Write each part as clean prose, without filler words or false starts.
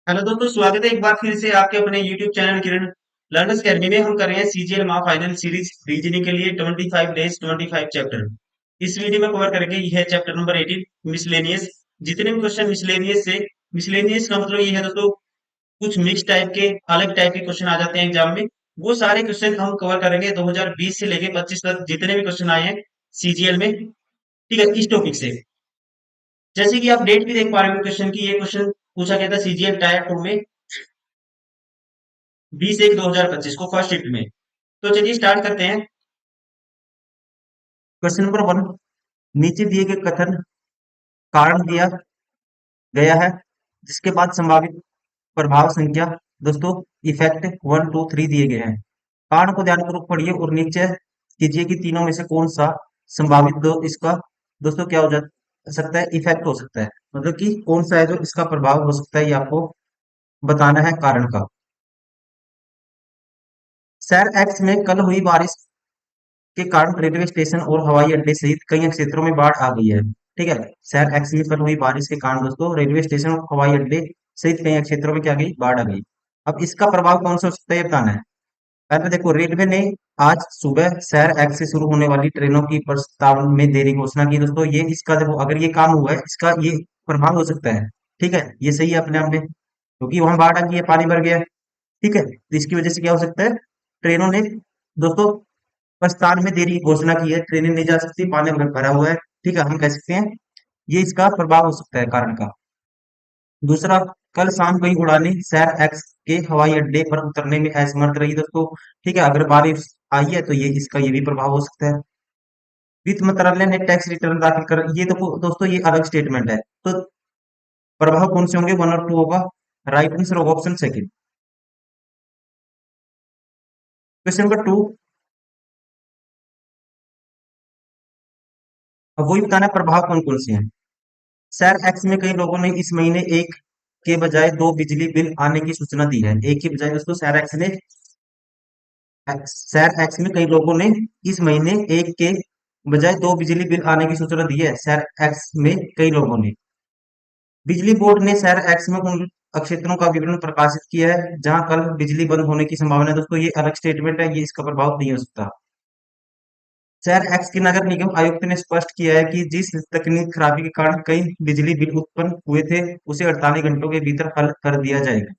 Hello दोस्तों, स्वागत है एक बार फिर से आपके अपने YouTube चैनल किरण लर्नर्स अकेडमी में। हम कर रहे हैं सीजीएल माह फाइनल सीरीज रीजनिंग के लिए 25 डेज 25 चैप्टर। इस वीडियो में कवर करेंगे यह चैप्टर नंबर 18 मिसलेनियस। जितने भी क्वेश्चन मिसलेनियस का मतलब ये है दोस्तों, कुछ मिक्स टाइप के अलग टाइप के क्वेश्चन आ जाते हैं एग्जाम में। वो सारे क्वेश्चन हम कवर करेंगे 2020 से लेके 25 तक जितने भी क्वेश्चन आए हैं सीजीएल में। ठीक है, इस टॉपिक से जैसे कि आप डेट भी देख पा रहे हो क्वेश्चन की, ये क्वेश्चन पूछा गया था सीजीएल टायर 2 में 20/1/2025 को फर्स्ट शिफ्ट में। तो चलिए स्टार्ट करते हैं। क्वेश्चन नंबर 1, नीचे दिए गए कथन कारण दिया गया है जिसके बाद संभावित प्रभाव संख्या दोस्तों इफेक्ट 1 2 3 दिए गए हैं। कारण को ध्यानपूर्वक पढ़िए और नीचे कीजिए कि तीनों में से कौन सा संभावित दो इसका दोस्तों क्या हो जा सकता है, इफेक्ट हो सकता है। मतलब कि कौन सा है जो इसका प्रभाव हो सकता है, ये आपको बताना है कारण का। शहर एक्स में कल हुई बारिश के कारण रेलवे स्टेशन और हवाई अड्डे सहित कई क्षेत्रों में बाढ़ आ गई है। ठीक है, शहर एक्स में कल हुई बारिश के कारण दोस्तों रेलवे स्टेशन और हवाई अड्डे सहित कई क्षेत्रों में क्या गई, बाढ़ आ गई। अब इसका प्रभाव कौन सा हो सकता है, ये बताना है। पहले देखो, रेलवे ने आज सुबह शहर एक्स से शुरू होने वाली ट्रेनों की प्रस्ताव में देरी घोषणा की दोस्तों। ये इसका देखो, अगर ये काम हुआ है इसका ये प्रभाव हो सकता है। ठीक है, ये सही है अपने आप में, क्योंकि वहां बाढ़ आ गई है, पानी भर गया है। ठीक है, तो इसकी वजह से क्या हो सकता है, ट्रेनों ने दोस्तों प्रस्थान में देरी की घोषणा की है, ट्रेनें नहीं जा सकती, पानी भरा हुआ है। ठीक है, हम कह सकते हैं ये इसका प्रभाव हो सकता है कारण का। दूसरा, कल शाम कई उड़ानें शहर एक्स के हवाई अड्डे पर उतरने में असमर्थ रही दोस्तों। ठीक है, अगर बारिश आई है तो ये इसका ये भी प्रभाव हो सकता है। वित्त मंत्रालय ने टैक्स रिटर्न दाखिल कर, ये तो दोस्तों ये अलग स्टेटमेंट है। तो प्रभाव कौन से होंगे, 1 और 2 होगा। राइट आंसर होगा ऑप्शन सेकंड। क्वेश्चन नंबर 2, अब वही बताना है प्रभाव कौन कौन से हैं। शहर एक्स में कई लोगों ने इस महीने एक के बजाय दो बिजली बिल आने की सूचना दी है। एक के बजाय दोस्तों शहर एक्स में कई लोगों ने इस महीने एक के बजाय दो बिजली बिल आने की सूचना दी है। शहर एक्स में कई लोगों ने, बिजली बोर्ड ने शहर एक्स में उन क्षेत्रों का विवरण प्रकाशित किया है जहां कल बिजली बंद होने की संभावना है दोस्तों। ये अलग स्टेटमेंट है, ये इसका प्रभाव नहीं हो सकता। शहर एक्स के नगर निगम आयुक्त ने स्पष्ट किया है कि जिस तकनीक खराबी के कारण कई बिजली बिल उत्पन्न हुए थे उसे 48 घंटों के भीतर हल कर दिया जाएगा।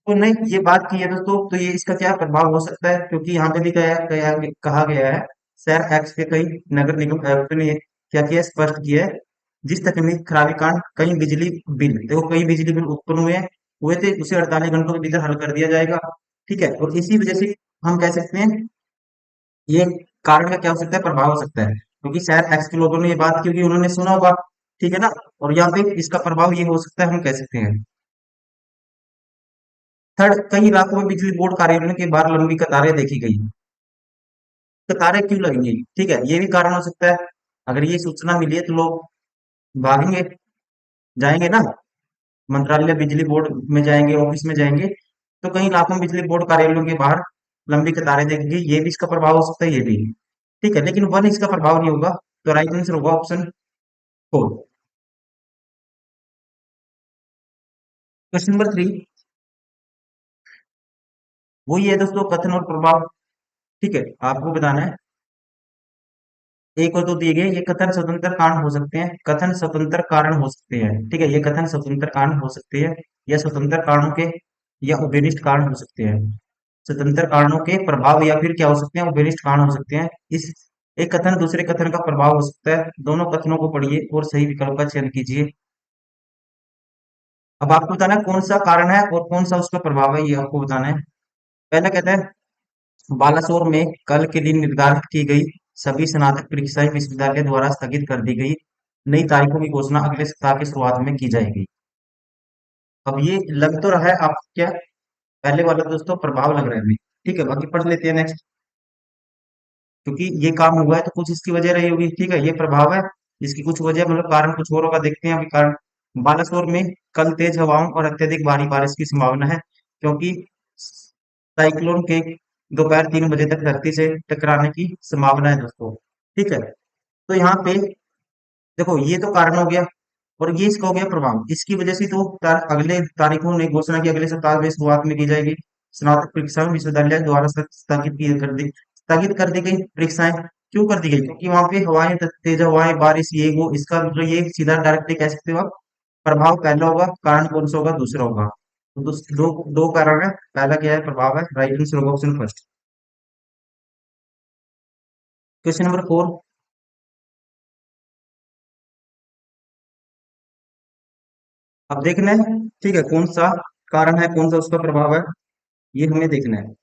तो नहीं, ये बात की है दोस्तों, तो ये इसका क्या प्रभाव हो सकता है, क्योंकि यहाँ पे भी कहा गया है शहर एक्स के कई नगर निगम आयुक्त ने क्या किया, स्पष्ट किया है जिस तकनीक खराबी कारण कई बिजली बिल, देखो कई बिजली बिल उत्पन्न हुए थे उसे 48 घंटों के भीतर हल कर दिया जाएगा। ठीक है, और इसी वजह से हम कह सकते हैं ये कारण का क्या हो सकता है, प्रभाव हो सकता है, क्योंकि शायद एक्स के लोगों ने ये बात की होगी, उन्होंने सुना होगा। ठीक है ना, और यहाँ पे इसका प्रभाव ये हो सकता है, हम कह सकते हैं। थर्ड, कई इलाकों में बिजली बोर्ड कार्यालयों के बाहर लंबी कतारें देखी गई। कतारें क्यों लगेंगी, ठीक है, ये भी कारण हो सकता है। अगर ये सूचना मिली है तो लोग भागेंगे, जाएंगे ना, मंत्रालय बिजली बोर्ड में जाएंगे, ऑफिस में जाएंगे। तो कई इलाकों में बिजली बोर्ड कार्यालयों के बाहर लंबी कतारें देखेंगे, ये भी इसका प्रभाव हो सकता है, ये भी। ठीक है, लेकिन वन इसका प्रभाव नहीं होगा, तो राइट आंसर होगा ऑप्शन 4। क्वेश्चन नंबर 3, वही है दोस्तों, कथन और प्रभाव। ठीक है, आपको बताना है। एक और दो दिए गए, ये कथन स्वतंत्र कारण हो सकते हैं, कथन स्वतंत्र कारण हो सकते हैं। ठीक है, ये कथन स्वतंत्र कारण हो सकते हैं या स्वतंत्र कारणों के या उभयनिष्ठ कारण हो सकते हैं। स्वतंत्र कारणों के प्रभाव या फिर क्या हो सकते हैं, उभयनिष्ठ कारण हो सकते हैं। इस एक कथन दूसरे कथन का प्रभाव हो सकता है। दोनों कथनों को पढ़िए और सही विकल्प का चयन कीजिए। अब आपको बताना है कौन सा कारण है और कौन सा उसका प्रभाव है, ये आपको बताना है। पहला कहता है, बालासोर में कल के दिन निर्धारित की गई सभी स्नातक परीक्षाएं विश्वविद्यालय द्वारा स्थगित कर दी गई। नई तारीखों की घोषणा अगले सप्ताह की शुरुआत में की जाएगी। अब ये लग तो रहा है आपको क्या, पहले वाला दोस्तों प्रभाव लग रहा है हमें। ठीक है, बाकी पढ़ लेते हैं नेक्स्ट, क्योंकि ये काम हुआ है तो कुछ इसकी वजह रही होगी। ठीक है, ये प्रभाव है, इसकी कुछ वजह मतलब कारण कुछ और होगा, देखते हैं अभी कारण। बालासोर में कल तेज हवाओं और अत्यधिक भारी बारिश की संभावना है, क्योंकि साइक्लोन के दोपहर 3 बजे तक धरती से टकराने की संभावना है दोस्तों। ठीक है, तो यहाँ पे देखो ये तो कारण हो गया, और ये इसका हो गया प्रभाव। इसकी वजह से तो अगले तारीखों ने घोषणा की अगले सप्ताह में शुरुआत में की जाएगी स्नातक परीक्षा में विश्वविद्यालय द्वारा स्थगित कर दी गई परीक्षाएं। क्यों कर दी गई? क्योंकि वहां पे हवाएं, तेज हवाएं, बारिश, ये वो, इसका जो ये सीधा डायरेक्टली कह सकते हो आप, प्रभाव पहला होगा, कारण कौन सा होगा? दूसरा होगा। तो दो दो कारण है, पहला क्या है? प्रभाव है। राइट आंसर होगा ऑप्शन फर्स्ट। Question number 4। अब देखना है, ठीक है, कौन सा कारण है, कौन सा उसका प्रभाव है, ये हमें देखना है।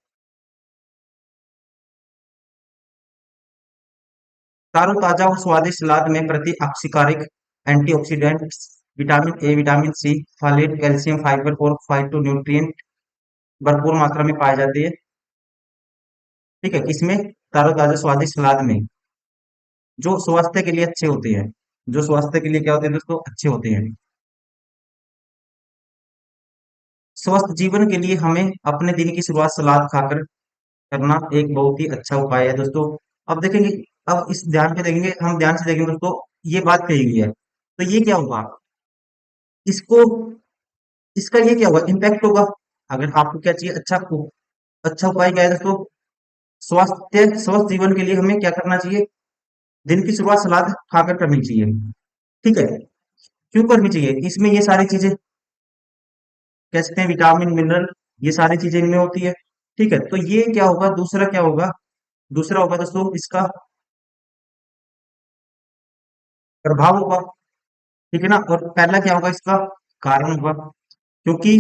ताजा और स्वादिष्ट सलाद में प्रति ऑक्सीकारक antioxidants, vitamin A, vitamin C, folate, calcium, fibre और फाइटोन्यूट्रिएंट भरपूर मात्रा में पाए जाते हैं। ठीक है, इसमें ताजा स्वादिष्ट सलाद में, जो स्वास्थ्य के लिए अच्छे होते हैं, जो स्वास्थ्य के लिए क्या होते हैं दोस्तों? अच्छे होते हैं। स्वस्थ जीवन के लिए हमें अपने दिन की शुरुआत सलाद खाकर करना एक बहुत ही अच्छा उपाय है दोस्तों। अब देखेंगे, अब इस ध्यान पे देखेंगे, हम ध्यान से देखेंगे दोस्तों, ये बात कही गई है, तो ये क्या होगा? इसको, इसका ये क्या होगा? इम्पैक्ट होगा। अगर आपको क्या चाहिए? अच्छा उपाय क्या है दोस्तों? स्वस्थ जीवन के लिए हमें क्या करना चाहिए? दिन की शुरुआत सलाद खाकर करनी चाहिए। ठीक है, क्यों करनी चाहिए? इसमें ये सारी चीजें, कह सकते हैं विटामिन, मिनरल, ये सारी चीजें इनमें होती है। ठीक है, तो ये क्या होगा? दूसरा क्या होगा? दूसरा होगा दोस्तों इसका प्रभाव होगा। ठीक है ना? और पहला क्या होगा? इसका कारण होगा। क्योंकि,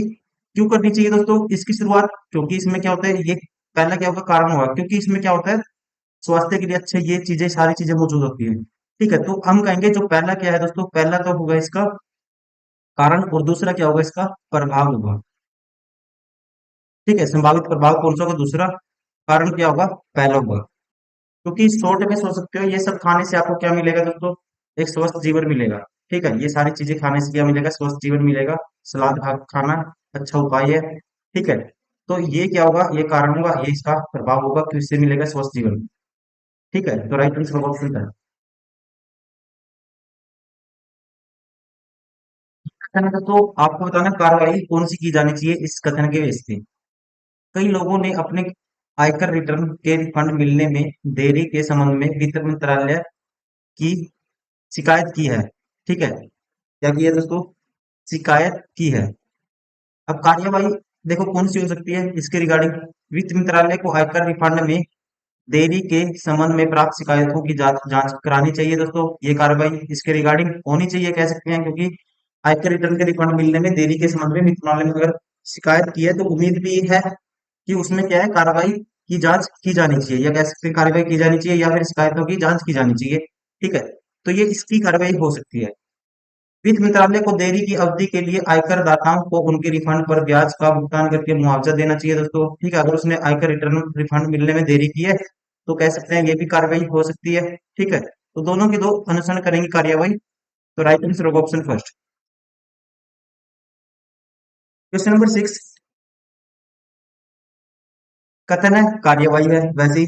क्यों करनी चाहिए दोस्तों इसकी शुरुआत? क्योंकि इसमें क्या होता है, ये पहला क्या होगा? कारण होगा, क्योंकि इसमें क्या होता है? स्वास्थ्य के लिए अच्छे, ये चीजें, सारी चीजें मौजूद होती है। ठीक है, तो हम कहेंगे जो पहला क्या है दोस्तों, पहला तो होगा इसका कारण, और दूसरा क्या होगा? इसका प्रभाव होगा। ठीक है, संभावित प्रभाव कौन सा होगा? दूसरा। कारण क्या होगा? पहला होगा। क्योंकि शॉर्ट में सोच सकते हो, ये सब खाने से आपको क्या मिलेगा दोस्तों? एक स्वस्थ जीवन मिलेगा। ठीक है, ये सारी चीजें खाने से क्या मिलेगा? स्वस्थ जीवन मिलेगा। सलाद खाना अच्छा उपाय है। ठीक है, तो ये क्या होगा? ये कारण होगा, ये इसका प्रभाव होगा कि इससे मिलेगा स्वस्थ जीवन। ठीक है, तो राइट आंसर होगा ऑप्शन है। कथन का तो आपको बताना, कार्रवाई कौन सी की जानी चाहिए इस कथन के बेस पे। कई लोगों ने अपने आयकर रिटर्न के रिफंड मिलने में देरी के संबंध में वित्त मंत्रालय की शिकायत की है। ठीक है, क्या की है दोस्तों? शिकायत की है। अब कार्यवाही देखो कौन सी हो सकती है इसके रिगार्डिंग। वित्त मंत्रालय को आयकर रिफंड में देरी के संबंध में प्राप्त शिकायतों की जांच करानी चाहिए दोस्तों। ये कार्रवाई इसके रिगार्डिंग होनी चाहिए, कह सकते हैं, क्योंकि आयकर रिटर्न के रिफंड मिलने में देरी के संबंध में वित्त मंत्रालय ने अगर शिकायत की है, तो उम्मीद भी है कि उसमें क्या है, कार्रवाई की जांच की जानी चाहिए, या कह सकते हैं कार्रवाई की जानी चाहिए, या फिर शिकायतों की जांच की जानी चाहिए। ठीक है, तो ये इसकी कार्रवाई हो सकती है। वित्त मंत्रालय को देरी की अवधि के लिए आयकर दाताओं को उनके रिफंड पर ब्याज का भुगतान करके मुआवजा देना चाहिए दोस्तों। ठीक है, अगर उसने आयकर रिटर्न रिफंड मिलने में देरी की है, तो कह सकते हैं ये भी कार्रवाई हो सकती है। ठीक है, तो दोनों की दो अनुसरण करेंगे कार्रवाई। तो राइट आंसर होगा ऑप्शन फर्स्ट। Question number 6। कथन है, कार्यवाही है वैसे ही।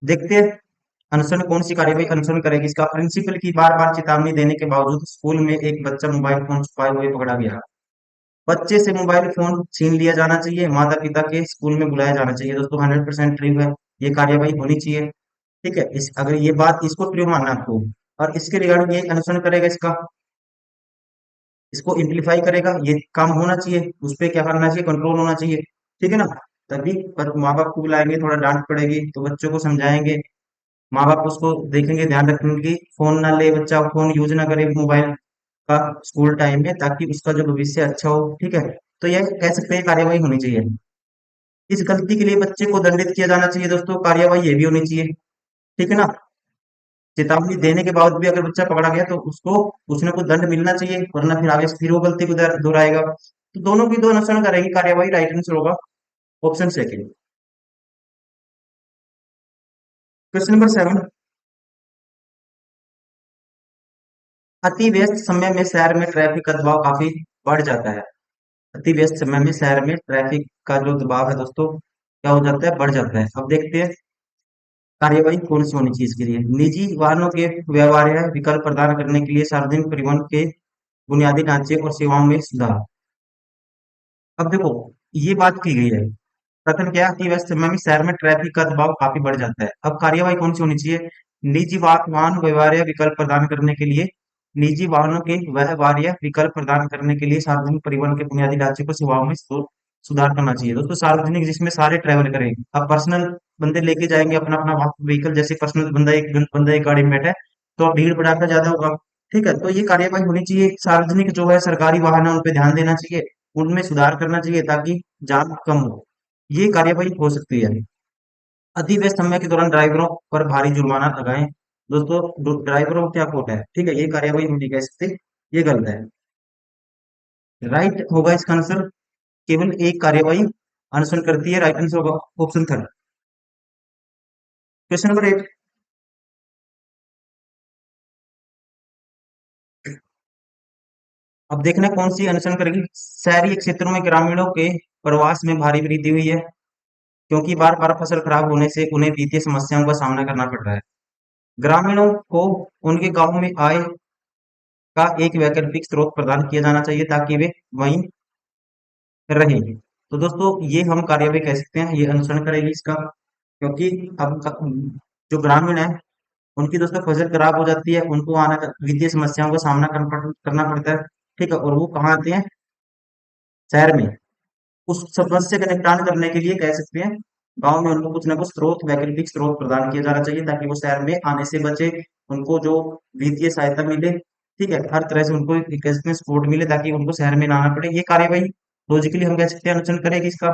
देखते हैं अनुसरण कौन सी कार्यवाही अनुसरण करेगी इसका। प्रिंसिपल की बार बार चेतावनी देने के बावजूद स्कूल में एक बच्चा मोबाइल फोन छुपाए हुए पकड़ा गया। बच्चे से मोबाइल फोन छीन लिया जाना चाहिए, माता पिता के स्कूल में बुलाया जाना चाहिए दोस्तों। 100% ट्रू है, ये कार्यवाही होनी चाहिए। ठीक है, इस अगर ये बात, इसको ट्रू मानना है आपको, और इसके रिगार्डिंग ये अनुसरण करेगा इसका, इसको इम्प्लीफाई करेगा, ये काम होना चाहिए, उस पर क्या करना चाहिए? कंट्रोल होना चाहिए। ठीक है ना? तभी पर माँ बाप को बुलाएंगे, थोड़ा डांट पड़ेगी तो बच्चों को समझाएंगे, माँ बाप उसको देखेंगे, ध्यान रखेंगे कि फोन ना ले बच्चा, फोन यूज ना करे मोबाइल का स्कूल टाइम में, ताकि उसका जो भविष्य अच्छा हो। ठीक है, तो यह कह सकते हैं कार्यवाही होनी चाहिए। इस गलती के लिए बच्चे को दंडित किया जाना चाहिए दोस्तों, कार्यवाही ये भी होनी चाहिए। ठीक है ना? चेतावनी देने के बाद भी अगर बच्चा पकड़ा गया, तो उसको कुछ ना कुछ दंड मिलना चाहिए, वरना फिर आगे से फिर वो गलती को दोहराएगा। तो दोनों की दो अनुसरण करेंगे कार्यवाही। राइट आंसर होगा ऑप्शन सेकंड। Question number 7। अति व्यस्त समय में शहर में ट्रैफिक का दबाव काफी बढ़ जाता है। अति व्यस्त समय में शहर में ट्रैफिक का जो दबाव है दोस्तों, क्या हो जाता है? बढ़ जाता है। अब देखते हैं कार्यवाही कौन सी होनी चाहिए इसके लिए? निजी वाहनों के व्यवहार्य विकल्प प्रदान करने के लिए सार्वजनिक परिवहन के बुनियादी ढांचे और सेवाओं में सुधार। अब देखो, ये बात की गई है। कथन क्या कि व्यस्त समय में शहर में ट्रैफिक का दबाव काफी बढ़ जाता है। अब कार्यवाही कौन सी होनी चाहिए? निजी वाहन व्यवहार्य विकल्प प्रदान करने के लिए, निजी वाहनों के व्यवहार्य विकल्प प्रदान करने के लिए सार्वजनिक परिवहन के बुनियादी ढांचे को सेवाओं में सुधार करना चाहिए दोस्तों। सार्वजनिक जिसमें सारे ट्रैवल करें। अब पर्सनल बंदे लेके जाएंगे अपना अपना व्हीकल, जैसे पर्सनल बंदा एक गाड़ी में बैठा है, तो अब भीड़ भड़ाका ज्यादा होगा। ठीक है, तो ये कार्यवाही होनी चाहिए। सार्वजनिक जो है सरकारी वाहन है उन पे ध्यान देना चाहिए, उनमें सुधार करना चाहिए ताकि जाम कम हो। ये कार्यवाही हो सकती है। अति व्यस्त समय के दौरान ड्राइवरों पर भारी जुर्माना लगाएं। दोस्तों, ड्राइवरों को क्या कोट है? ठीक है, ये कार्यवाही हम नहीं कह सकते, ये गलत है। राइट होगा इसका आंसर। केवल एक कार्यवाही अनुसरण करती है, राइट आंसर होगा ऑप्शन थर्ड। Question number 8। अब देखना है कौन सी अनुसरण करेगी। शहरी क्षेत्रों में ग्रामीणों के प्रवास में भारी वृद्धि हुई है, क्योंकि बार बार फसल खराब होने से उन्हें वित्तीय समस्याओं का सामना करना पड़ रहा है। ग्रामीणों को उनके गांव में आय का एक वैकल्पिक स्रोत प्रदान किया जाना चाहिए ताकि वे वहीं रहे। तो दोस्तों, ये हम कार्यवाही कह सकते हैं, ये अनुसरण करेगी इसका। क्योंकि अब जो ग्रामीण है उनकी दोस्तों फसल खराब हो जाती है, उनको आना वित्तीय समस्याओं का सामना करना पड़ता है। ठीक है, और वो कहाँ आते हैं? शहर में। उस समस्या का निपटान करने के लिए कह सकते हैं गांव में उनको कुछ ना कुछ स्रोत, वैकल्पिक स्रोत प्रदान किया जाना चाहिए ताकि वो शहर में आने से बचे, उनको जो वित्तीय सहायता मिले। ठीक है, हर तरह से उनको एक कह सकते हैं सपोर्ट मिले ताकि उनको शहर में ना आना पड़े। ये कार्यवाही लॉजिकली हम कह सकते हैं अनुसरण करेगी इसका।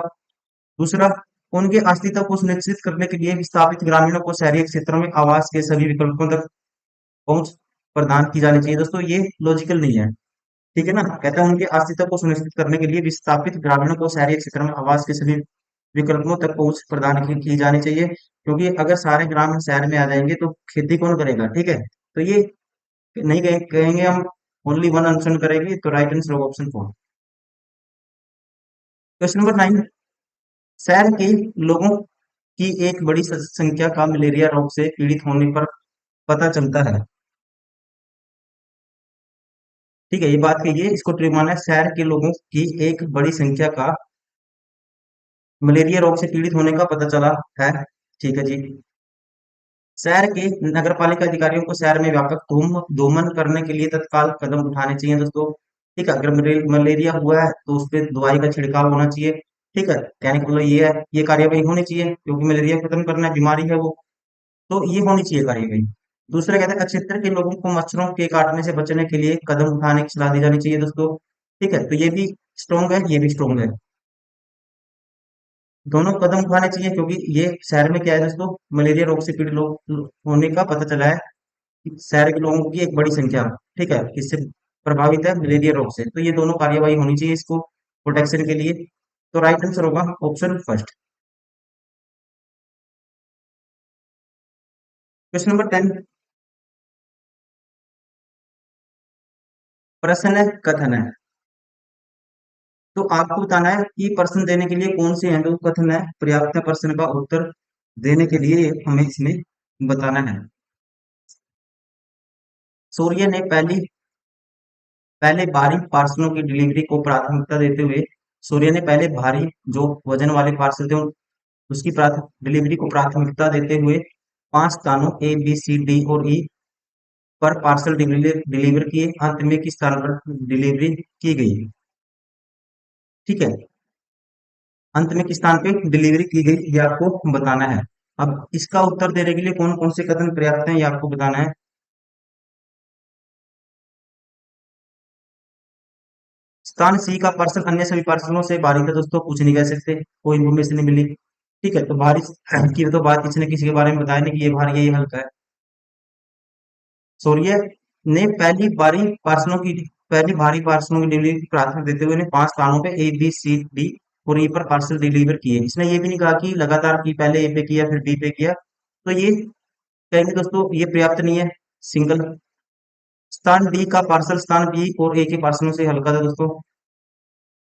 दूसरा, उनके अस्तित्व को सुनिश्चित करने के लिए विस्थापित ग्रामीणों को शहरी क्षेत्रों में आवास के सभी विकल्पों तक पहुंच प्रदान की जानी चाहिए। दोस्तों, ये लॉजिकल नहीं है। ठीक है ना, कहता है उनके अस्तित्व को सुनिश्चित करने के लिए विस्थापित ग्रामीणों को शहरी क्षेत्र में आवास के सभी विकल्पों तक पहुंच प्रदान की जानी चाहिए, क्योंकि अगर सारे ग्रामीण शहर में आ जाएंगे तो खेती कौन करेगा? ठीक है, तो ये नहीं कहेंगे हम, ओनली वन ऑप्शन करेंगे, तो राइट आंसर होगा ऑप्शन 4। Question number 9। शहर के लोगों की एक बड़ी संख्या का मलेरिया रोग से पीड़ित होने पर पता चलता है। ठीक है, ये बात कहिए, इसको ट्रिक माना है। शहर के लोगों की एक बड़ी संख्या का मलेरिया रोग से पीड़ित होने का पता चला है। ठीक है जी। शहर के नगरपालिका अधिकारियों को शहर में व्यापक दोमन करने के लिए तत्काल कदम उठाने चाहिए दोस्तों। ठीक है, अगर मलेरिया हुआ है तो उस पर दवाई का छिड़काव होना चाहिए। ठीक है, कहने का मतलब ये है, ये कार्यवाही होनी चाहिए क्योंकि मलेरिया खत्म करना बीमारी है वो। तो ये होनी चाहिए कार्यवाही। दूसरा कहता है क्षेत्र के लोगों को मच्छरों के काटने से बचने के लिए कदम उठाने की सलाह दी जानी चाहिए दोस्तों। ठीक है, तो ये भी स्ट्रोंग है, ये भी स्ट्रोंग है। दोनों कदम उठाने चाहिए क्योंकि ये शहर में क्या है दोस्तों, मलेरिया रोग से पीड़ित लोग होने का पता चला है कि शहर के लोगों की एक बड़ी संख्या, ठीक है, इससे प्रभावित है मलेरिया रोग से। तो ये दोनों कार्यवाही होनी चाहिए इसको प्रोटेक्शन के लिए। तो राइट आंसर होगा ऑप्शन फर्स्ट। Question number 10। प्रश्न है, कथन है। तो आपको बताना है कि प्रश्न देने के लिए कौन से हैं जो कथन है पर्याप्त है प्रश्न का उत्तर देने के लिए हमें इसमें बताना है। सूर्य ने पहले भारी पार्सलों की डिलीवरी को प्राथमिकता देते हुए, सूर्य ने पहले भारी जो वजन वाले पार्सल थे उसकी डिलीवरी को प्राथमिकता देते हुए 5 स्थानों ए बी सी डी और ई पर पार्सल डिलीवर किए। अंत में किस स्थान पर डिलीवरी की गई? ठीक है, अंत में किस स्थान पे डिलीवरी की गई ये आपको बताना है। अब इसका उत्तर देने के लिए कौन कौन से कथन पर्याप्त हैं ये आपको बताना है। स्थान सी का पार्सल अन्य सभी पार्सलों से भारी था दोस्तों, कुछ नहीं कह सकते, कोई इन्फॉर्मेशन नहीं मिली। ठीक है, तो भारी की तो बात किसी ने किसी के बारे में बताया नहीं कि ये भारी है ये हल्का है। सूर्य ने पहली भारी पार्सलों की डिलीवरी की प्राथमिकता देते हुए ने 5 स्थानों पे ए बी सी डी और ई पर पार्सल डिलीवर किए। इसने ये भी नहीं कहा कि लगातार की पहले ए पे किया फिर बी पे किया, तो ये कहेंगे दोस्तों ये पर्याप्त नहीं है। सिंगल स्थान डी का पार्सल स्थान बी और ए के पार्सलों से हल्का था दोस्तों।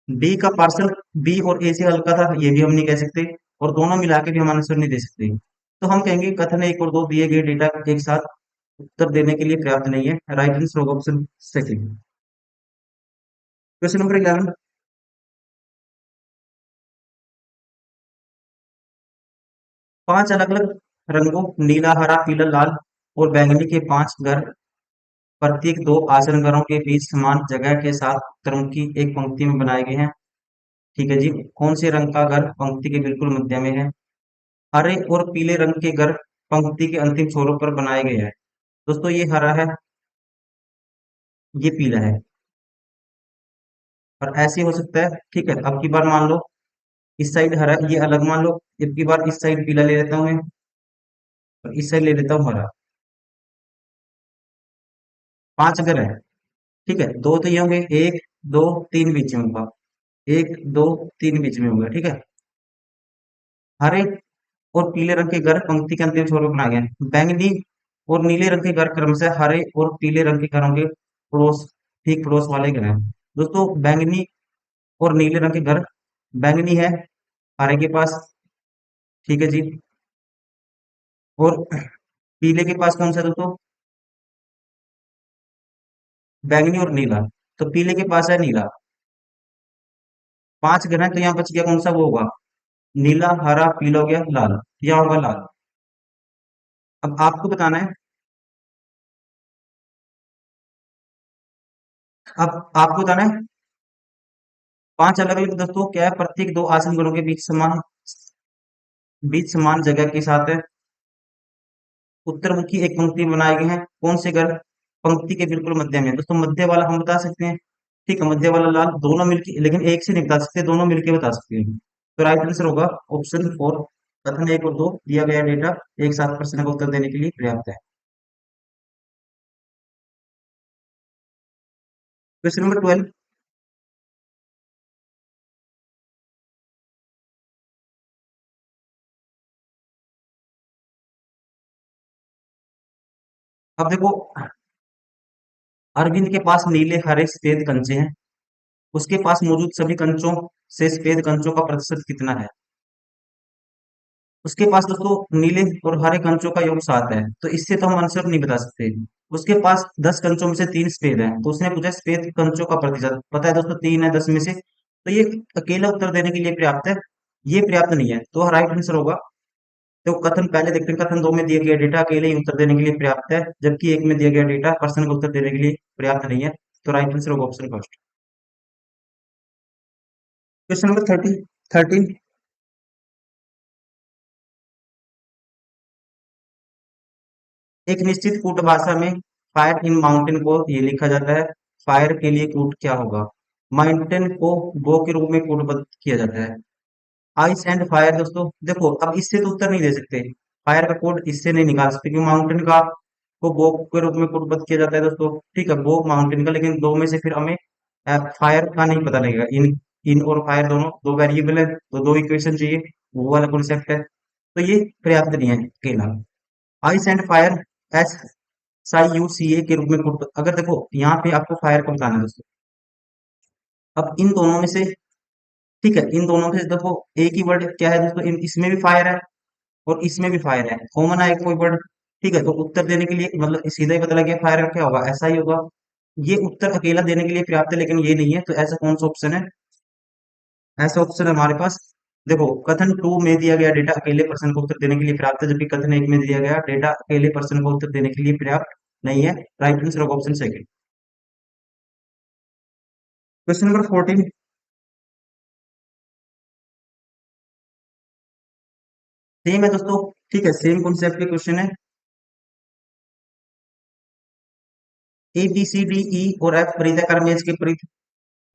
डी का पार्सल बी और ए से हल्का था, ये भी हम नहीं कह सकते, और दोनों मिला के भी हम आंसर नहीं दे सकते। तो हम कहेंगे कथन एक और दो दिए गए डेटा एक साथ उत्तर देने के लिए पर्याप्त नहीं है। राइट आंसर होगा ऑप्शन सेकंड। Question number 11। पांच अलग अलग रंगों नीला, हरा, पीला, लाल और बैंगनी के पांच घर प्रत्येक दो आसन घरों के बीच समान जगह के साथ क्रम की एक पंक्ति में बनाए गए हैं। ठीक है जी। कौन से रंग का घर पंक्ति के बिल्कुल मध्य में है? हरे और पीले रंग के घर पंक्ति के अंतिम छोरों पर बनाए गए हैं। दोस्तों ये हरा है, ये पीला है, और ऐसे हो सकता है। ठीक है, अब की बार मान लो इस साइड हरा, ये अलग मान लो। अब की बार इस साइड पीला ले लेता हूँ मैं, और इस साइड ले लेता हूँ हरा। पांच अगर है, ठीक है, दो तो ये होंगे, एक दो तीन बीच में होगा, एक दो तीन बीच में होगा। ठीक है, हरे और पीले रंग के घर पंक्ति के अंतिम छोर पर बनाए गए हैं। बैंगनी और नीले रंग के घर क्रमशः हरे और पीले रंग के घरों के पड़ोस, ठीक पड़ोस वाले घर हैं। दोस्तों बैंगनी और नीले रंग के घर, बैंगनी है हरे के पास, ठीक है जी, और पीले के पास कौन सा है दोस्तों? बैंगनी और नीला, तो पीले के पास है नीला। पांच घर हैं तो यहाँ बच गया कौन सा, वो होगा नीला, हरा, पीला हो गया, लाल, यहाँ होगा लाल। अब आपको बताना है, अब आपको बताना है पांच अलग अलग दोस्तों क्या है, प्रत्येक दो आसन घरों के बीच समान जगह के साथ है उत्तरमुखी एक पंक्ति बनाए गए हैं। कौन से घर पंक्ति के बिल्कुल मध्य में है? दोस्तों मध्य वाला हम बता सकते हैं। ठीक है, मध्य वाला लाल, दोनों मिलके, लेकिन एक से नहीं बता सकते, दोनों मिलके बता सकते हैं। तो राइट आंसर होगा ऑप्शन फोर। कथन एक और दो दिया गया डेटा एक साथ प्रश्न का उत्तर देने के लिए पर्याप्त है। Question number 12। अब देखो, अरविंद के पास नीले हरे सफेद कंचे हैं, उसके पास मौजूद सभी कंचों से सफेद कंचों का प्रतिशत कितना है? उसके पास दोस्तों नीले और हरे कंचों का योग 7 है, तो इससे तो हम आंसर नहीं बता सकते। उसके पास 10 कंचों में से 3 सफेद है, तो उसने पूछा सफेद कंचों का प्रतिशत, पता है दोस्तों 3 है 10 में से, तो ये अकेला उत्तर देने के लिए पर्याप्त है। ये पर्याप्त नहीं है, तो राइट आंसर होगा। तो कथन पहले देखते हैं, कथन दो में दिया गया डेटा अकेले ही उत्तर देने के लिए पर्याप्त है, जबकि एक में दिया गया डेटा प्रश्न का उत्तर देने के लिए पर्याप्त नहीं है। तो राइट आंसर होगा ऑप्शन फर्स्ट। Question number 13। एक निश्चित कूट भाषा में फायर इन माउंटेन को ये लिखा जाता है, फायर के लिए कूट क्या होगा? माउंटेन को गो के रूप में कूटबद्ध किया जाता है। आइस एंड फायर दोस्तों देखो, अब इससे तो उत्तर नहीं दे सकते, फायर का कोड इससे नहीं निकाल सकते, क्योंकि माउंटेन का को बो के रूप में कोडबद्ध किया जाता है दोस्तों। ठीक है, बो माउंटेन का, लेकिन दो में से फिर हमें फायर का नहीं पता लगेगा। इन इन और फायर दोनों दो वेरिएबल है, तो दो इक्वेशन चाहिए, वो वाला कॉन्सेप्ट है, तो ये पर्याप्त नहीं है अकेला। आइस एंड फायर एस साई यू सी ए के रूप में अगर देखो यहाँ पे आपको फायर को बताना है दोस्तों। अब इन दोनों में से, ठीक है, इन दोनों में से देखो एक ही वर्ड क्या है दोस्तों, इसमें भी फायर है और इसमें भी फायर है, कॉमन है कोई वर्ड। ठीक है, तो उत्तर देने के लिए मतलब सीधा ही पता लग गया फायर का क्या होगा, ऐसा ही होगा। ये उत्तर अकेला देने के लिए पर्याप्त है, लेकिन ये नहीं है, तो ऐसा कौन सा ऑप्शन है? ऐसा ऑप्शन है हमारे पास, देखो कथन टू में दिया गया डेटा अकेले प्रश्न को उत्तर देने के लिए पर्याप्त है, जबकि कथन एक में दिया गया डेटा अकेले प्रश्न को उत्तर देने के लिए पर्याप्त नहीं है। राइट आंसर होगा option second. Question number 14। Same है दोस्तों, ठीक है, सेम कॉन्सेप्ट के क्वेश्चन है। ए बी सी डी ई और एफ परिधिकार मेज के परिधि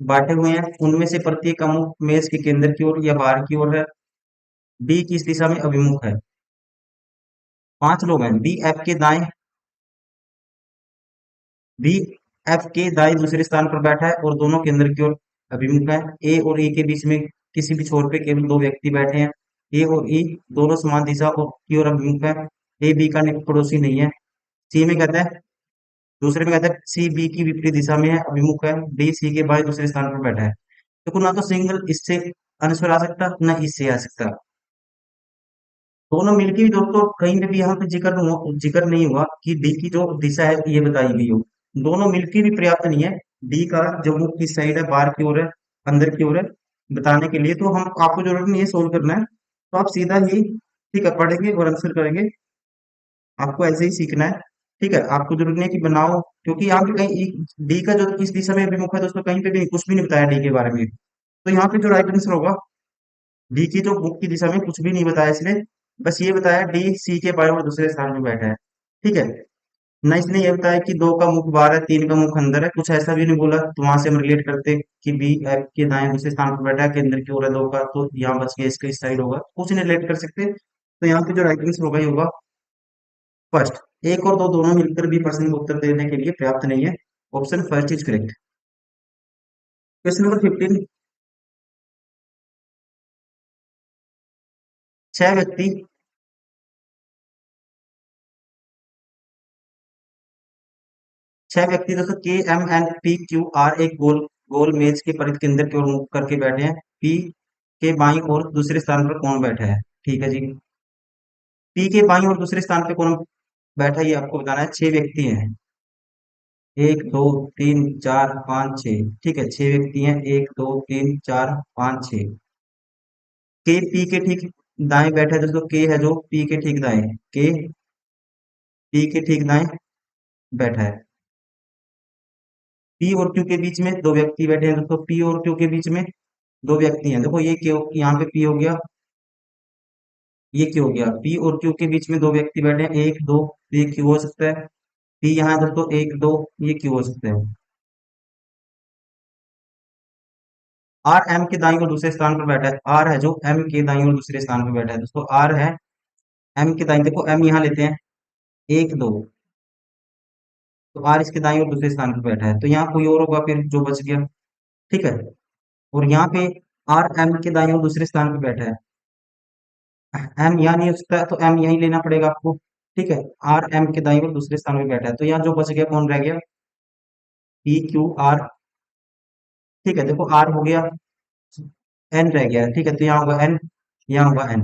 बांटे हुए हैं, उनमें से प्रत्येक का मुख मेज के केंद्र की ओर या बाहर की ओर है। डी किस दिशा में अभिमुख है? पांच लोग हैं, बी एफ के दाएं दूसरे स्थान पर बैठा है और दोनों केंद्र की ओर अभिमुख है। ए और ई के बीच में किसी भी छोर पे केवल दो व्यक्ति बैठे हैं। ए और ई दोनों समान दिशा की ओर अभिमुख है। ए बी का निकट पड़ोसी नहीं है। सी में कहता है, दूसरे में कहता है सी बी की विपरीत दिशा में है, अभिमुख है। डी सी के बाएं दूसरे स्थान पर बैठा है। देखो ना तो सिंगल इससे आंसर आ सकता, ना इससे आ सकता। दोनों मिलके भी दोस्तों कहीं पे भी यहाँ पे जिक्र नहीं हुआ कि डी की जो दिशा है ये बताई गई हो। दोनों मिलके भी पर्याप्त नहीं है। डी का जो मुख किस साइड है, बाहर की ओर है, अंदर की ओर है, बताने के लिए तो हम आपको जरूरत नहीं है सोल्व करना है। तो आप सीधा ही ठीक है पढ़ेंगे और आंसर करेंगे। आपको ऐसे ही सीखना है। ठीक है, आपको जरूरत नहीं है कि बनाओ, क्योंकि यहाँ पे कहीं डी का जो किस दिशा में अभिमुख है दोस्तों कहीं पे भी कुछ भी नहीं बताया डी के बारे में। तो यहाँ पे जो राइट आंसर होगा, डी की जो मुख की दिशा में कुछ भी नहीं बताया इसने। बस ये बताया डी सी के बाएं और दूसरे स्थान में बैठा है। ठीक है ना, इसने ये बताया कि दो का मुख बाहर है, तीन का मुख अंदर है, कुछ ऐसा भी नहीं बोला। तो वहां से हम रिलेट करते कि बी एफ के दाएं दूसरे स्थान पर बैठा है, केंद्र की ओर है दो का, तो यहाँ बच गया इसका इस साइड होगा, कुछ नहीं रिलेट कर सकते। तो यहाँ पे जो राइट आंसर होगा ये होगा फर्स्ट। एक और दो दोनों मिलकर भी प्रश्न का उत्तर देने के लिए पर्याप्त नहीं है। Option first is correct. Question number 15। छह व्यक्ति छह व्यक्ति दोस्तों के M N P Q R एक गोल गोल मेज के परिध केंद्र की ओर मुख करके बैठे हैं। पी के बाईं ओर दूसरे स्थान पर कौन बैठा है? ठीक है जी। पी के बाईं ओर दूसरे स्थान पे कौन बैठा है ये आपको बताना है। छह व्यक्ति हैं, एक दो तीन चार पाँच छह। ठीक है, छह व्यक्ति हैं, एक दो तीन चार पाँच छह। के पी के ठीक दाएं बैठा है दोस्तों, के है जो पी के ठीक दाएं, के पी के ठीक दाएं बैठा है। पी और क्यू के बीच में दो व्यक्ति बैठे हैं दोस्तों, पी और क्यू के बीच में दो व्यक्ति हैं। देखो ये क्यू, यहाँ पे पी हो गया, ये क्यू हो गया। पी और क्यू के बीच में दो व्यक्ति बैठे हैं, एक दो, तो ये क्यू हो सकता है। पी यहाँ है दोस्तों, एक दो, ये क्यू हो सकता है। आर एम के दाईं और दूसरे स्थान पर बैठा है। आर है जो एम के दाईं और दूसरे स्थान पर बैठा है दोस्तों, आर है एम के दाईं। देखो एम यहाँ लेते हैं, एक दो, तो आर इसके दाईं और दूसरे स्थान पर बैठा है, तो यहाँ कोई और होगा फिर जो बच गया। ठीक है, और यहाँ पे आर एम के दाईं और दूसरे स्थान पर बैठा है। एम यहाँ नहीं हो सकता है, तो एम यहीं लेना पड़ेगा आपको। ठीक है, आर एम के दाईं और दूसरे स्थान पे बैठा है, तो यहाँ जो बच गया कौन रह गया? P Q are. ठीक है, देखो आर हो गया, एन रह गया। ठीक है, तो यहाँ होगा एन, यहाँ होगा एन।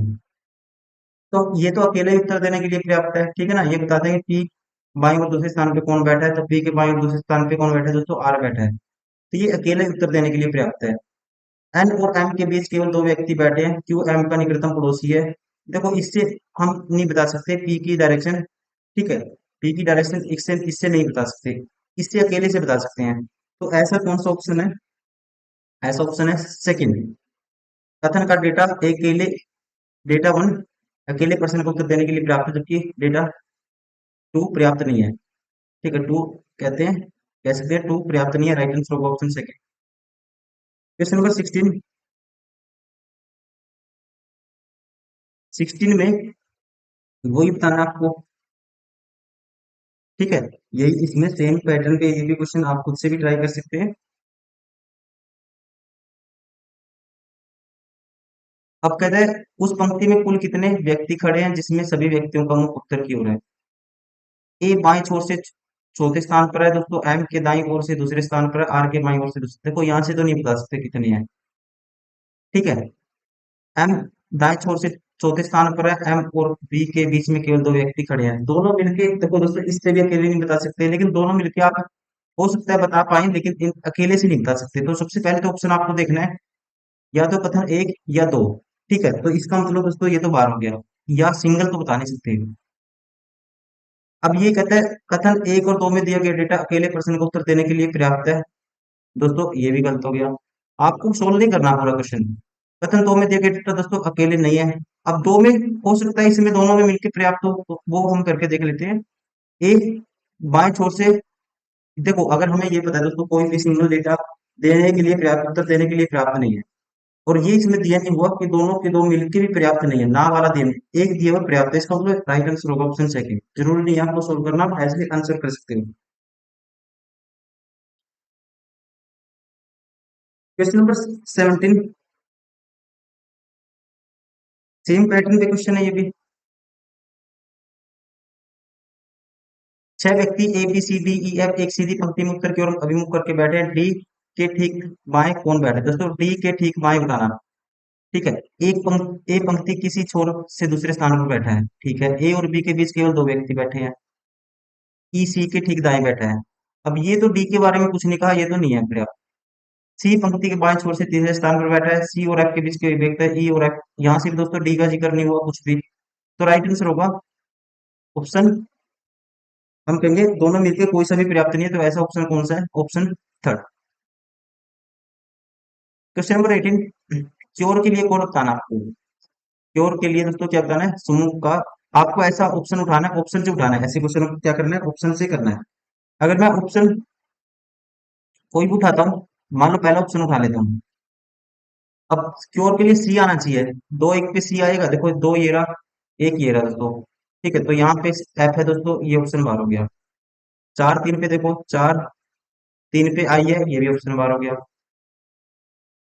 तो ये तो अकेले ही उत्तर देने के लिए पर्याप्त है। ठीक है ना, ये बताते हैं कि पी बाईं और दूसरे स्थान पे कौन बैठा है, तो पी के बाईं और दूसरे स्थान पे कौन बैठा है दोस्तों? आर बैठा है। तो ये अकेले ही उत्तर देने के लिए पर्याप्त है। एन और एम के बीच केवल दो व्यक्ति बैठे हैं, क्यू एम का निकटतम पड़ोसी है। देखो इससे हम नहीं बता सकते पी की डायरेक्शन। ठीक है, पी की डायरेक्शन इससे इससे नहीं बता सकते, इससे अकेले से बता सकते हैं। तो ऐसा कौन सा ऑप्शन है? ऐसा ऑप्शन है सेकंड। कथन का डेटा अकेले, डेटा वन अकेले प्रश्न का उत्तर देने के लिए पर्याप्त है, जबकि डेटा टू पर्याप्त नहीं है। ठीक है, टू कहते हैं, कह सकते हैं टू पर्याप्त नहीं है। राइट आंसर होगा ऑप्शन सेकंड। Question number 16। 16 में वही बताना आपको। ठीक है, यही इसमें सेम पैटर्न पे ये भी क्वेश्चन आप खुद से भी ट्राई कर सकते हैं। अब कहते हैं उस पंक्ति में कुल कितने व्यक्ति खड़े हैं जिसमें सभी व्यक्तियों का मुख उत्तर की ओर है? ए बाएं छोर से चौथे स्थान पर है दोस्तों, एम के दाईं ओर से दूसरे स्थान पर है, आर के बाईं ओर से दूसरे। देखो यहाँ से तो नहीं बता सकते कितने हैं। ठीक है, एम दाएं छोर से चौथे स्थान पर है, एम और बी के बीच में केवल दो व्यक्ति खड़े हैं। दोनों मिलके देखो दोस्तों, इससे भी अकेले नहीं बता सकते, लेकिन दोनों मिलके आप हो सकता है बता पाए, लेकिन अकेले से नहीं बता सकते। तो सबसे पहले तो ऑप्शन आपको देखना है, या तो कथन एक या दो। ठीक है, तो इसका मतलब दोस्तों ये तो बार हो गया, या सिंगल तो बता नहीं सकते। अब ये कहता है कथन एक और दो में दिया गया डेटा अकेले प्रश्न का उत्तर देने के लिए पर्याप्त है। दोस्तों ये भी गलत हो गया, आपको सोल्व नहीं करना पूरा क्वेश्चन। कथन दो में दिया गया डेटा दोस्तों अकेले नहीं है। अब दो में हो सकता है इसमें दोनों में मिलकर पर्याप्त हो, तो वो हम करके देख लेते हैं। एक बाएं छोर से, देखो अगर हमें ये पता है दोस्तों कोई भी सिंगल डेटा देने के लिए पर्याप्त, उत्तर देने के लिए पर्याप्त नहीं है, और ये इसमें दिया नहीं हुआ कि दोनों के दो मिलके भी पर्याप्त नहीं है, ना वाला दिया, एक दिया हुआ पर्याप्त है, इसका मतलब राइट आंसर होगा ऑप्शन सेकंड। जरूरी नहीं है आपको सोल्व करना, आप ऐसे आंसर कर सकते हो। Question number 17। सेम पैटर्न पे क्वेश्चन है ये भी। छह व्यक्ति A B C D E F एक सीधी पंक्ति में उत्तर की ओर अभिमुख करके बैठे हैं। डी के ठीक बाएं कौन बैठे है? दोस्तों डी के ठीक बाएं बताना। ठीक है। ए पंक्ति किसी छोर से दूसरे स्थान पर बैठा है, ठीक है। ए और बी के बीच केवल दो व्यक्ति बैठे हैं। ई सी के ठीक दाएं बैठा है। अब ये तो डी के बारे में कुछ नहीं कहा, ये तो नहीं है पर्याप्त। सी पंक्ति के बाएं छोर से तीसरे स्थान पर बैठा है। सी और एफ के बीच के व्यक्ति है, ई और एफ। यहाँ से भी दोस्तों डी का जिक्र नहीं हुआ कुछ भी। तो राइट आंसर होगा ऑप्शन, हम कहेंगे दोनों मिलकर कोई सा भी पर्याप्त नहीं है, तो ऐसा ऑप्शन कौन सा है? Option third. Question number 18, cure के लिए कोड बताना आपको। क्योर के लिए दोस्तों क्या बताना है? समूह का। आपको ऐसा ऑप्शन उठाना है, ऑप्शन से उठाना है। ऐसे क्वेश्चन को क्या करना है? ऑप्शन से करना है। अगर मैं ऑप्शन कोई भी उठाता हूँ, मान लो पहला ऑप्शन उठा लेता हूँ। अब क्योर के लिए सी आना चाहिए। दो एक पे सी आएगा, देखो दो ये रहा, एक ये रहा दोस्तों। ठीक है, तो यहाँ पे एफ है दोस्तों, ये ऑप्शन बाहर हो गया। चार तीन पे देखो, चार तीन पे आई है, ये भी ऑप्शन बाहर हो गया।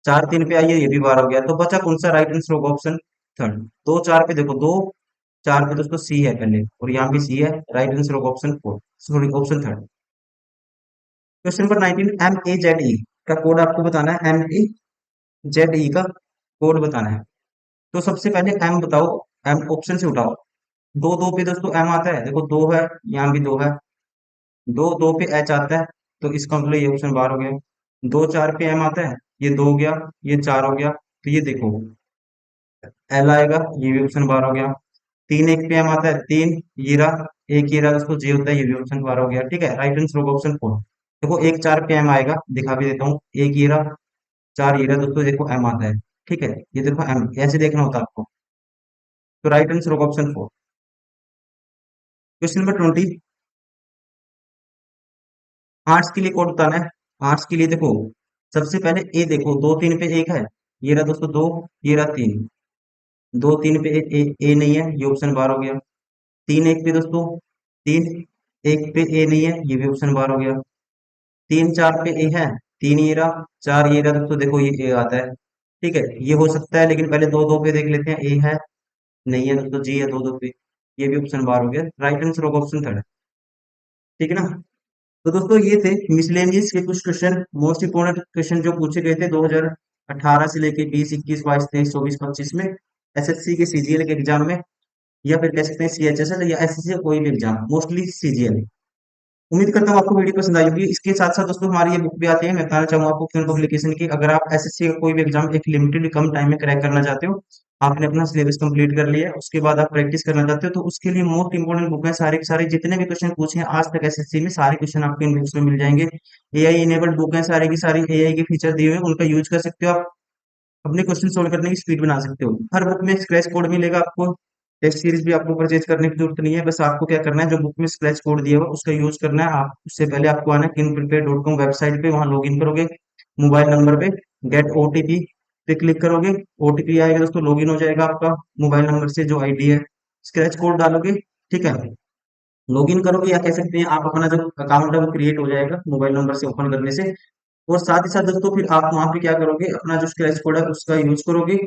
चार तीन पे आई है, ये भी बाहर हो गया। तो बचा कौन सा? राइट आंसर होगा ऑप्शन थर्ड। दो चार पे देखो, दो चार पे दोस्तों सी है पहले, और यहाँ भी सी है। राइट आंसर होगा option four, sorry option third. Question number 19, M A Z E का कोड आपको बताना है। एम ए जेड ई का कोड बताना है। तो सबसे पहले एम बताओ, एम ऑप्शन से उठाओ। दो दो पे दोस्तों एम आता है, देखो दो है, यहाँ भी दो है। दो दो पे एच आता है, तो इसका मतलब ये ऑप्शन बाहर हो गया। दो चार पे एम आता है, ये दो हो गया, ये चार हो गया। तो ये देखो एल आएगा, ये भी ऑप्शन बाहर हो गया। तीन एक पे एम आता है, तीन ये रहा, एक ये रहा दोस्तों जे होता है, ये भी ऑप्शन बाहर हो गया। ठीक है, राइट आंसर होगा ऑप्शन फोर। देखो एक चार पे एम आएगा, दिखा भी देता हूँ। एक ये रहा, चार ये रहा दोस्तों, देखो एम आता है। ठीक है, ये देखो एम ऐसे देखना होता है आपको। तो राइट आंसर होगा option four. Question number 20, arts के लिए कोड बताना है। आर्ट्स के लिए देखो सबसे पहले ए देखो, दो तीन पे एक है, ये रहा दोस्तों दो, ये रहा तीन। दो तीन पे ए नहीं है, ये ऑप्शन बाहर हो गया। तीन एक पे दोस्तों, तीन एक पे ए नहीं है, ये भी ऑप्शन बाहर हो गया। तीन चार पे ए है, तीन ये रहा, चार ये रहा दोस्तों, देखो ये ए आता है। ठीक है, ये हो सकता है, लेकिन पहले दो दो पे देख लेते हैं। ए है, नहीं है दोस्तों, जी है दो दो पे, ये भी ऑप्शन बाहर हो गया। राइट आंसर होगा ऑप्शन थर्ड। ठीक है ना। तो दोस्तों ये थे मिसलेनियस के कुछ क्वेश्चन, मोस्ट इंपोर्टेंट क्वेश्चन जो पूछे गए थे 2018 से लेके 20, 21, 22, 23, 24, 25 में, एसएससी के सीजीएल के एग्जाम में, या फिर कह सकते हैं सीएचएसएल या एसएससी का कोई भी एग्जाम, मोस्टली सीजीएल। उम्मीद करता हूँ आपको वीडियो पसंद आई होगी। इसके साथ साथ दोस्तों हमारी ये बुक भी आती है, मैं बताना चाहूंगा आपको क्यों पब्लिकेशन की। अगर आप एसएससी का कोई भी एग्जाम एक लिमिटेड कम टाइम में क्रैक करना चाहते हो, आपने अपना सिलेबस कंप्लीट कर लिया है, उसके बाद आप प्रैक्टिस करना चाहते हो, तो उसके लिए मोस्ट इंपोर्टेंट बुक है सारे के सारे, जितने भी क्वेश्चन पूछे हैं आज तक एसएससी में, सारे क्वेश्चन आपको इन बुक्स में मिल जाएंगे। एआई इनेबल्ड बुक है सारी की सारी, एआई के फीचर दिए हुए हैं, उनका यूज कर सकते हो आप, अपने क्वेश्चन सोल्व करने की स्पीड बना सकते हो। हर बुक में स्क्रैच कोड मिलेगा आपको। टेस्ट सीरीज भी आपको परचेज करने की जरूरत नहीं है, बस आपको क्या करना है, जो बुक में स्क्रैच कोड दिया हुआ उसका यूज करना है। आप उससे पहले आपको आना है inprepare.com वेबसाइट पे, वहां लॉगिन करोगे, मोबाइल नंबर पे गेट ओटीपी पे क्लिक करोगे, ओटीपी आएगा दोस्तों, लॉगिन हो जाएगा आपका मोबाइल नंबर से जो आईडी है, स्क्रैच कोड डालोगे। ठीक है, लॉगिन करोगे, या कह सकते हैं आप अपना जो अकाउंट है वो क्रिएट हो जाएगा मोबाइल नंबर से ओपन करने से। और साथ ही साथ दोस्तों फिर आप वहां पे क्या करोगे, अपना जो स्क्रैच कोड है उसका यूज करोगे,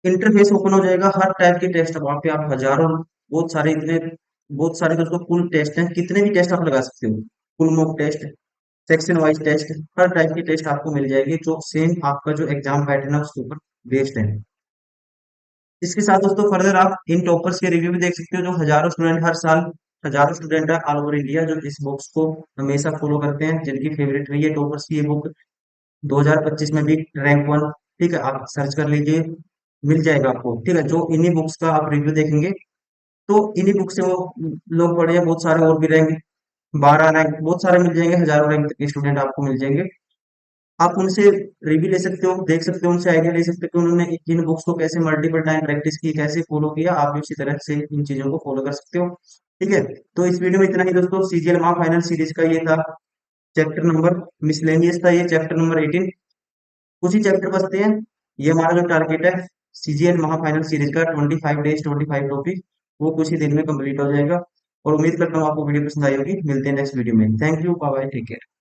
इंटरफेस ओपन हो जाएगा। हर टाइप के टेस्ट वहां पे आप हजारों, बहुत सारे, इतने बहुत सारे दोस्तों फुल टेस्ट हैं, कितने भी टेस्ट आप लगा सकते हो। Full mock test, section wise test, हर टाइप की टेस्ट आपको मिल जाएगी, जो सेम आपका जो एग्जाम पैटर्न है उसके ऊपर बेस्ड है। इसके साथ दोस्तों फर्दर आप इन टॉपर्स के रिव्यू भी देख सकते हो, जो हजारों स्टूडेंट हर साल, हजारों स्टूडेंट है ऑल ओवर इंडिया जो इस बुक्स को हमेशा फॉलो करते हैं, जिनकी फेवरेट रही है टॉपर्स की ये बुक 2025 में भी रैंक वन। ठीक है, आप सर्च कर लीजिए, मिल जाएगा आपको। ठीक है, जो इन्हीं बुक्स का आप रिव्यू देखेंगे, तो इन्हीं बुक से वो लोग पढ़े हैं, बहुत सारे और भी रैंक, 12 रैंक, बहुत सारे मिल जाएंगे, हजारों रैंक तक के स्टूडेंट आपको मिल जाएंगे। आप उनसे रिव्यू ले सकते हो, देख सकते हो, उनसे आइडिया ले सकते हो कि उन्होंने इन बुक्स को कैसे मल्टीपल टाइम प्रैक्टिस की, कैसे फॉलो किया, आप भी उसी तरह से इन चीजों को फॉलो कर सकते हो। ठीक है, तो इस वीडियो में इतना ही दोस्तों, सीजीएल महा फाइनल सीरीज का ये था चैप्टर नंबर, मिसलेनियस था ये चैप्टर नंबर 18। कुछ ही चैप्टर बचते हैं, ये हमारा जो टारगेट है सीजीएल महा फाइनल सीरीज का 25 डेज 25 टॉपिक, वो कुछ ही दिन में कंप्लीट हो जाएगा। और उम्मीद करता हूँ आपको वीडियो पसंद आई होगी। मिलते हैं नेक्स्ट वीडियो में। Thank you, bye bye, take care.